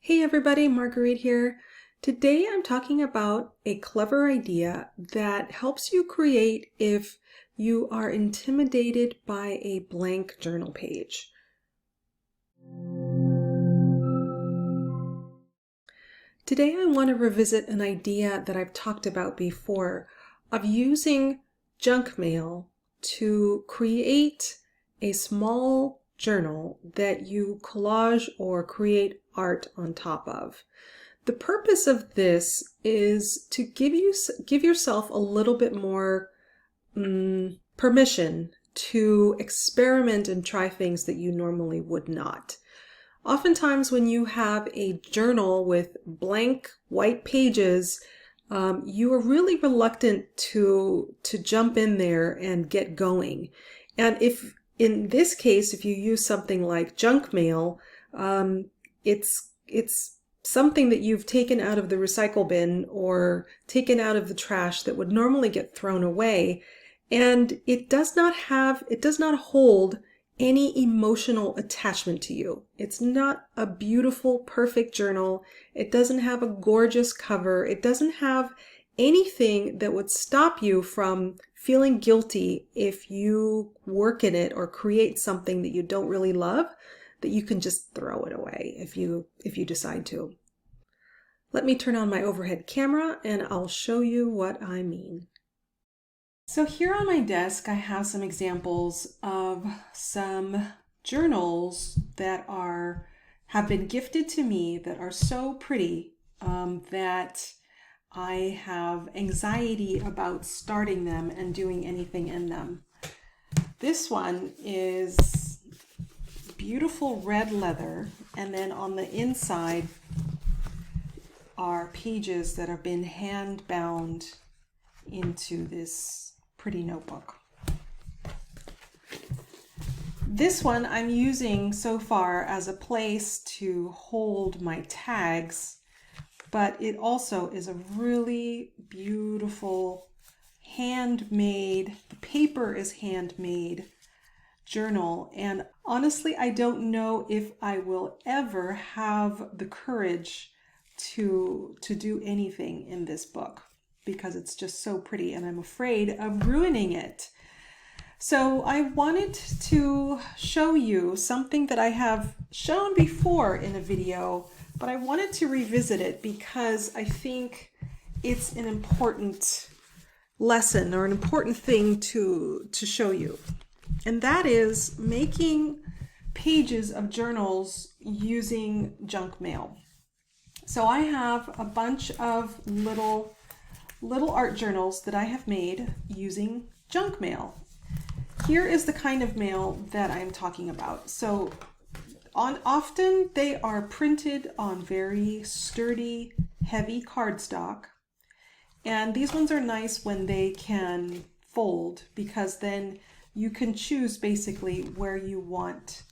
Hey everybody, Marguerite here. Today I'm talking about a clever idea that helps you create if you are intimidated by a blank journal page. Today I want to revisit an idea that I've talked about before of using junk mail to create a small journal that you collage or create art on top of. The purpose of this is to give yourself a little bit more permission to experiment and try things that you normally would not. Oftentimes when you have a journal with blank white pages, you are really reluctant to jump in there and get going. And if in this case, if you use something like junk mail, it's something that you've taken out of the recycle bin or taken out of the trash that would normally get thrown away, and it does not hold any emotional attachment to you. It's not a beautiful, perfect journal. It doesn't have a gorgeous cover. It doesn't have anything that would stop you from feeling guilty if you work in it or create something that you don't really love, that you can just throw it away if you decide to. Let me turn on my overhead camera and I'll show you what I mean. So here on my desk, I have some examples of some journals that have been gifted to me that are so pretty that I have anxiety about starting them and doing anything in them. This one is beautiful red leather, and then on the inside are pages that have been hand bound into this pretty notebook. This one I'm using so far as a place to hold my tags, but it also is a really beautiful handmade, the paper is handmade journal, and honestly I don't know if I will ever have the courage to do anything in this book because it's just so pretty and I'm afraid of ruining it. So I wanted to show you something that I have shown before in a video, but I wanted to revisit it because I think it's an important lesson or an important thing to show you. And that is making pages of journals using junk mail. So I have a bunch of little art journals that I have made using junk mail. Here is the kind of mail that I'm talking about. So often they are printed on very sturdy, heavy cardstock. And these ones are nice when they can fold because then you can choose basically where you want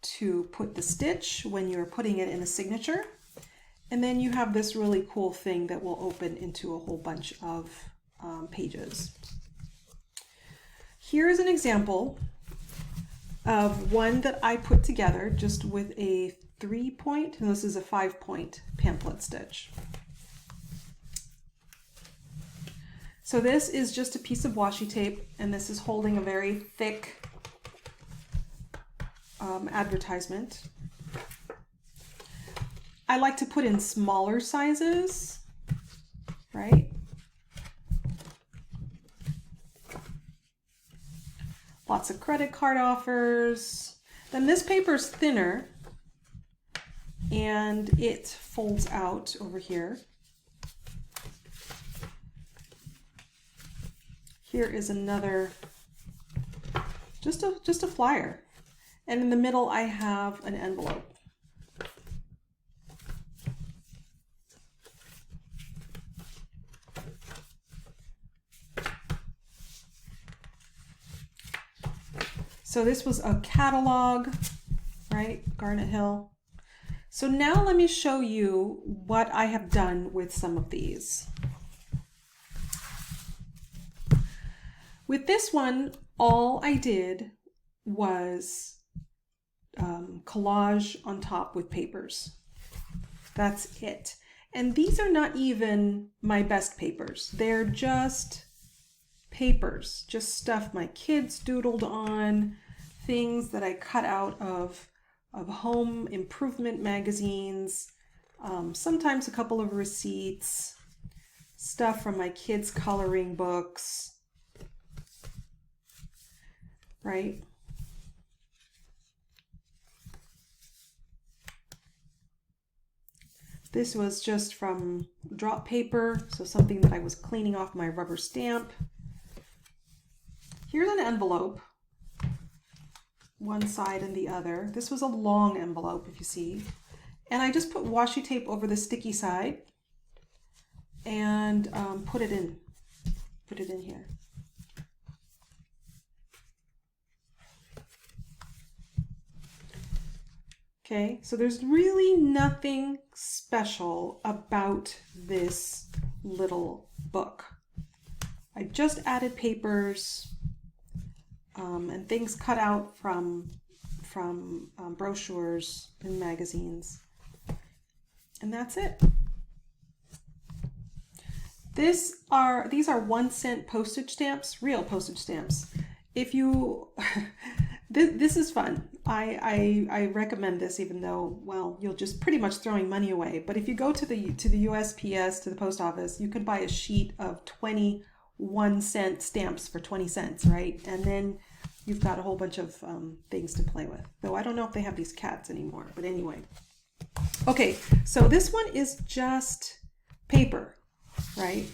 to put the stitch when you're putting it in a signature. And then you have this really cool thing that will open into a whole bunch of pages. Here's an example of one that I put together just with a 3-point, and this is a 5-point pamphlet stitch. So this is just a piece of washi tape, and this is holding a very thick advertisement. I like to put in smaller sizes, right? Lots of credit card offers. Then this paper's thinner and it folds out over here. Here is another, just a flyer. And in the middle I have an envelope. So this was a catalog, right? Garnet Hill. So now let me show you what I have done with some of these. With this one, all I did was collage on top with papers. That's it. And these are not even my best papers. They're just papers, just stuff my kids doodled on, things that I cut out of home improvement magazines, sometimes a couple of receipts, stuff from my kids' coloring books, right? This was just from drop paper, so something that I was cleaning off my rubber stamp. Here's an envelope, one side and the other. This was a long envelope, if you see. And I just put washi tape over the sticky side and put it in here. Okay, so there's really nothing special about this little book. I just added papers and things cut out from brochures and magazines, and that's it. These are 1-cent postage stamps, real postage stamps. If you this is fun. I recommend this, even though, well, you'll just pretty much throwing money away. But if you go to the USPS, to the post office, you can buy a sheet of 20 1-cent stamps for 20 cents, right? And then you've got a whole bunch of things to play with. Though I don't know if they have these cats anymore, but anyway. Okay, so this one is just paper, right?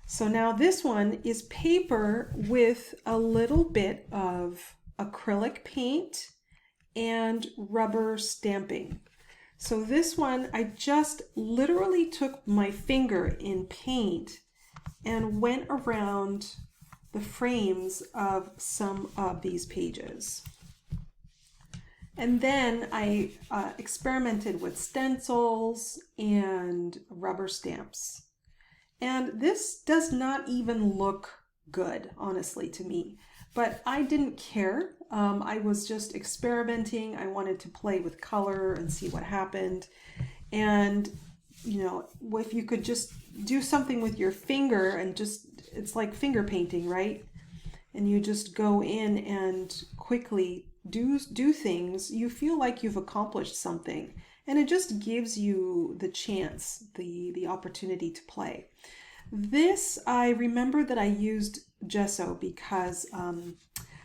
So now this one is paper with a little bit of acrylic paint and rubber stamping. So this one, I just literally took my finger in paint and went around the frames of some of these pages. And then I experimented with stencils and rubber stamps. And this does not even look good, honestly, to me. But I didn't care. I was just experimenting. I wanted to play with color and see what happened. And, you know, if you could just do something with your finger and just, it's like finger painting, right? And you just go in and quickly do things, you feel like you've accomplished something. And it just gives you the chance, the opportunity to play. This, I remember that I used gesso because,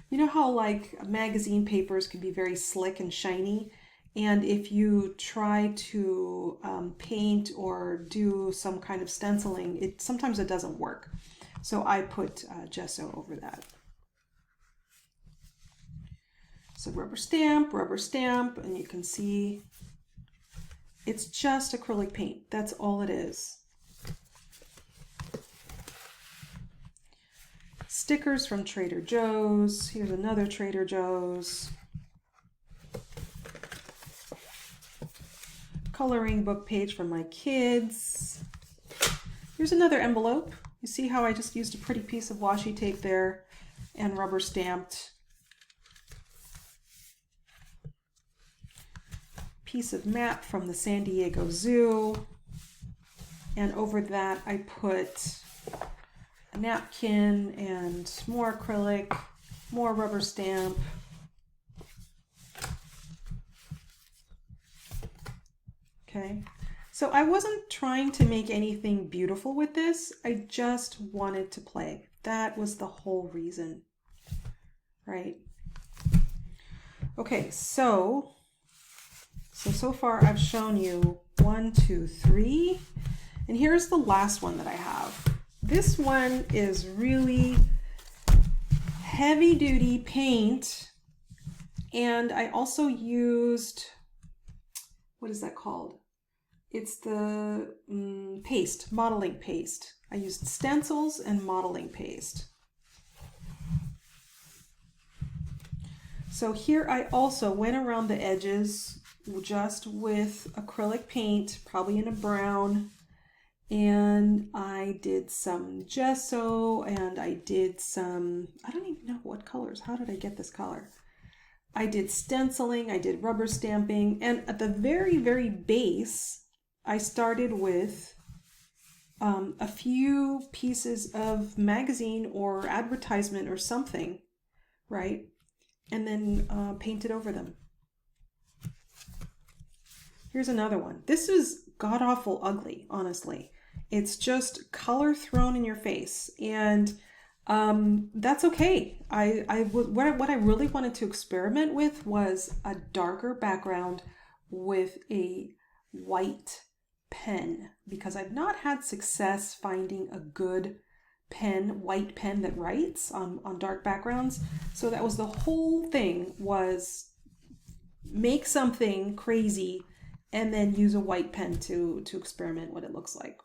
you know how like magazine papers can be very slick and shiny? And if you try to paint or do some kind of stenciling, sometimes it doesn't work. So I put gesso over that. So rubber stamp, and you can see it's just acrylic paint. That's all it is. Stickers from Trader Joe's. Here's another Trader Joe's. Coloring book page for my kids. Here's another envelope. You see how I just used a pretty piece of washi tape there and rubber stamped. Piece of map from the San Diego Zoo. And over that I put a napkin and more acrylic, more rubber stamp. Okay, so I wasn't trying to make anything beautiful with this. I just wanted to play. That was the whole reason, right? Okay, so far I've shown you 1, 2, 3, and here's the last one that I have. This one is really heavy duty paint, and I also used, what is that called? It's the paste, modeling paste. I used stencils and modeling paste. So here I also went around the edges just with acrylic paint, probably in a brown, and I did some gesso, and I did some, I don't even know what colors. How did I get this color? I did stenciling, I did rubber stamping, and at the very, very base, I started with a few pieces of magazine or advertisement or something, right? And then painted over them. Here's another one. This is god-awful ugly, honestly. It's just color thrown in your face, and that's okay. What I really wanted to experiment with was a darker background with a white pen, because I've not had success finding a good pen, white pen that writes on dark backgrounds. So that was the whole thing, was make something crazy and then use a white pen to experiment what it looks like.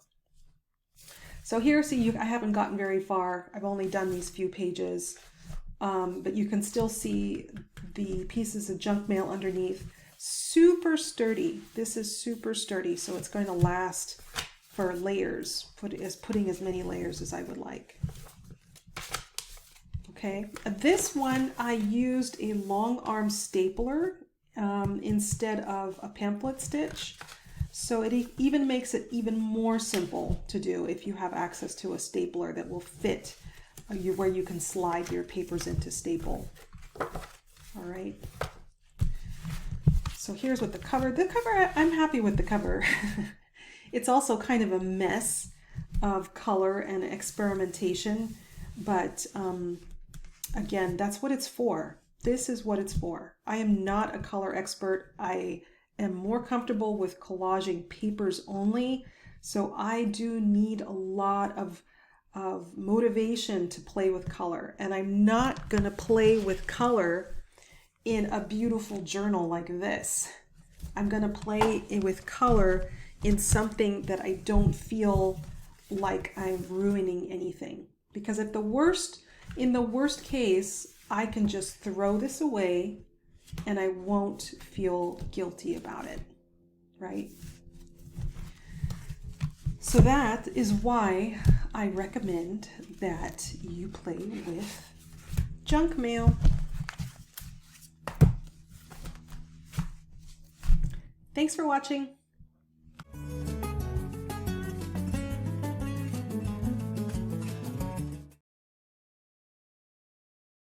So here, see, I haven't gotten very far. I've only done these few pages, but you can still see the pieces of junk mail underneath. Super sturdy. This is super sturdy, so it's going to last for layers, putting as many layers as I would like. Okay, this one I used a long arm stapler instead of a pamphlet stitch. So it even makes it even more simple to do if you have access to a stapler that will fit where you can slide your papers into staple. All right. So here's what the cover, I'm happy with the cover. It's also kind of a mess of color and experimentation, but again, that's what it's for. This is what it's for. I am not a color expert. I am more comfortable with collaging papers only. So I do need a lot of motivation to play with color. And I'm not going to play with color in a beautiful journal like this. I'm going to play with color in something that I don't feel like I'm ruining anything. Because in the worst case, I can just throw this away and I won't feel guilty about it, right? So that is why I recommend that you play with junk mail. Thanks for watching.